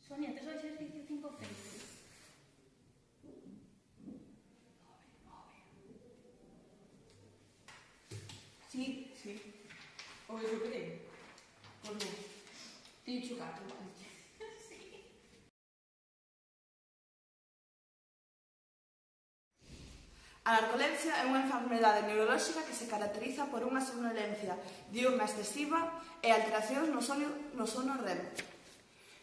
Sonia, tes o exercicio 5 feito? Sí. O eso creo. Pois non. Teño chocato, vale. A narcolepsia é unha enfermedade neurolóxica que se caracteriza por unha somnolencia diurna excesiva e alteracións no sono REM.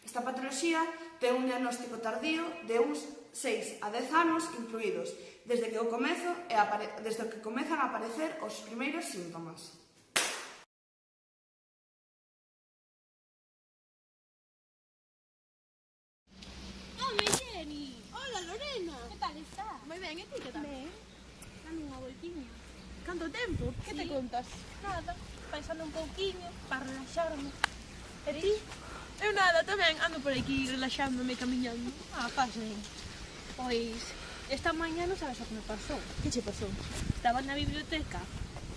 Esta patoloxía ten un diagnóstico tardío de uns 6 a 10 anos incluídos, desde que comezan a aparecer os primeiros síntomas. Home, Jenny! Hola, Lorena! Que tal está? Moi ben, e ti que tal? Ben, dando unha voltiña. Canto tempo? Que te Sí. contas? Nada, pensando un pouquiño, para relaxarme. E ti? Eu nada, tamén ando por aquí relaxándome, camiñando. Ah, faz ben. Pois, esta mañá non sabes o que me pasou. Que che pasou? Estaba na biblioteca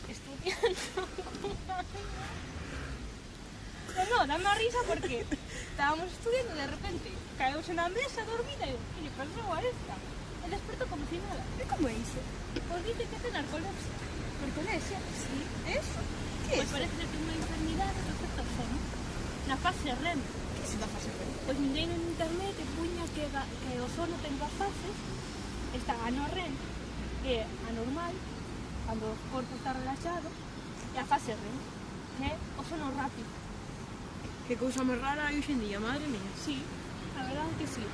estudiando. Pero non, dame a risa porque estábamos estudiando e de repente caeuse na mesa dormida e eu, que lle pasou a esta? E despertou como si nada. E como é iso? Pois dice que ten narcolepsia. Narcolepsia? Sí. Eso? Que é Pois iso? parece que ten unha enfermidade respecto ao sono. Na fase REM. Que se dá fase ben? Pois mirei en internet e puña que o sono ten dúas fases. Está a no REM, que é a normal, cando o corpo está relaxado, e a fase REM, que é o sono rápido. Que cousa máis rara hai hoxe en día, madre mía. Sí, a verdade que sí.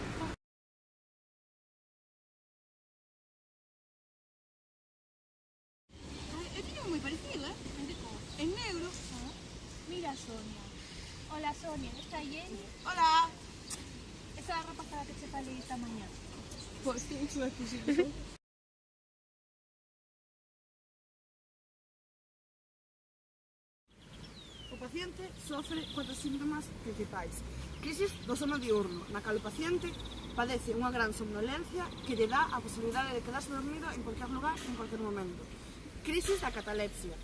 Eu teño moi parecido, En que cor? En negro. Mira a Sonia. Hola Sonia, está Jenny. Hola! Esa é a rapazada que che falei esta mañá. Pois sí, iso é posible. O paciente sofre 4 síntomas principais. Crisis do sono diurno, na cal o paciente padece unha gran somnolencia que lle dá a posibilidade de quedarse dormido en cualquier lugar, en cualquier momento. Crisis da catalepsia.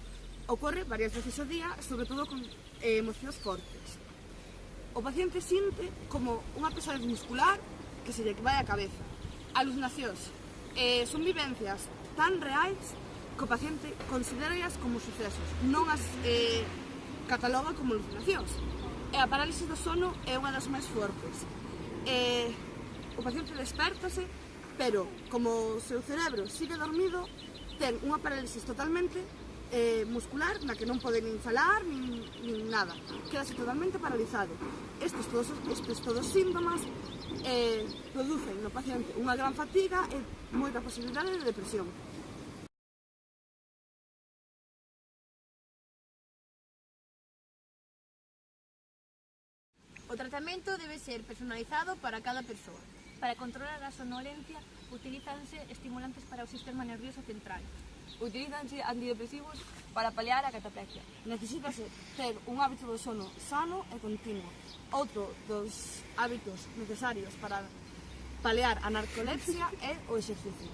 Ocorre varias veces ao día, sobre todo con emocións fortes. O paciente sinte como unha pesadez muscular que se lle vai á cabeza. Alucinacións. Son vivencias tan reais que o paciente consideralas como sucesos, non as cataloga como alucinacións. E a parálisis do sono é unha das máis fortes. O paciente despertase, pero como o seu cerebro sigue dormido, ten unha parálisis totalmente muscular na que non pode nin falar nin nada, quedase totalmente paralizado. Estes todos síntomas producen no paciente unha gran fatiga e moita posibilidade de depresión. O tratamento debe ser personalizado para cada persoa. Para controlar a sonolencia, utilízanse estimulantes para o sistema nervioso central. Utilízanse antidepresivos para paliar a cataplexia. Necesítase ter un hábito do sono sano e continuo. Outro dos hábitos necesarios para paliar a narcolepsia é o exercicio.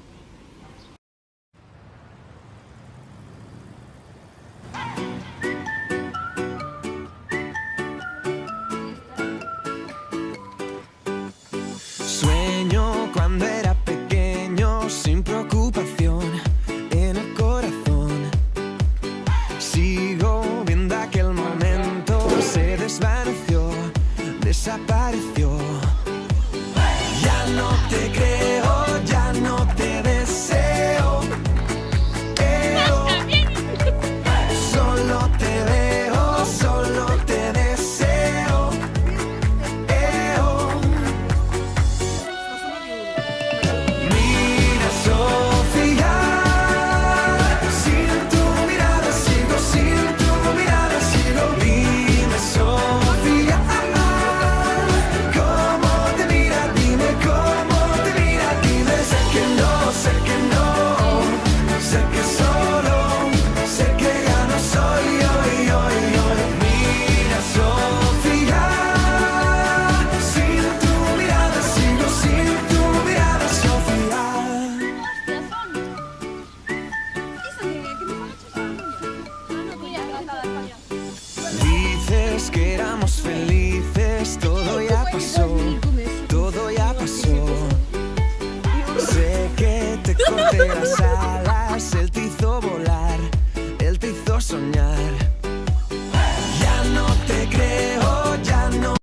Sueño cuando era pequeño, sin preocupación en el corazón. Sigo viendo aquel momento, se desvaneció, desapareció. Ya no te creo, ya no te deseo. Solo te veo, solo te deseo. Mira, Sofía, sin tu mirada sigo, sin tu mirada sigo. Dime, Sofía, cómo te mira, dime cómo te mira, dime. Sé que no, sé que no, sé que solo, sé que ya no soy yo. Mira, Sofía, sin tu mirada sigo, sin tu mirada, Sofía. Hostia, Sonia. Iso que me falaches a mañá? No, mira, rapazada, Sonia. Dices que éramos felices, todo ya pasó. Con eso. alas, él te hizo volar, él te hizo soñar.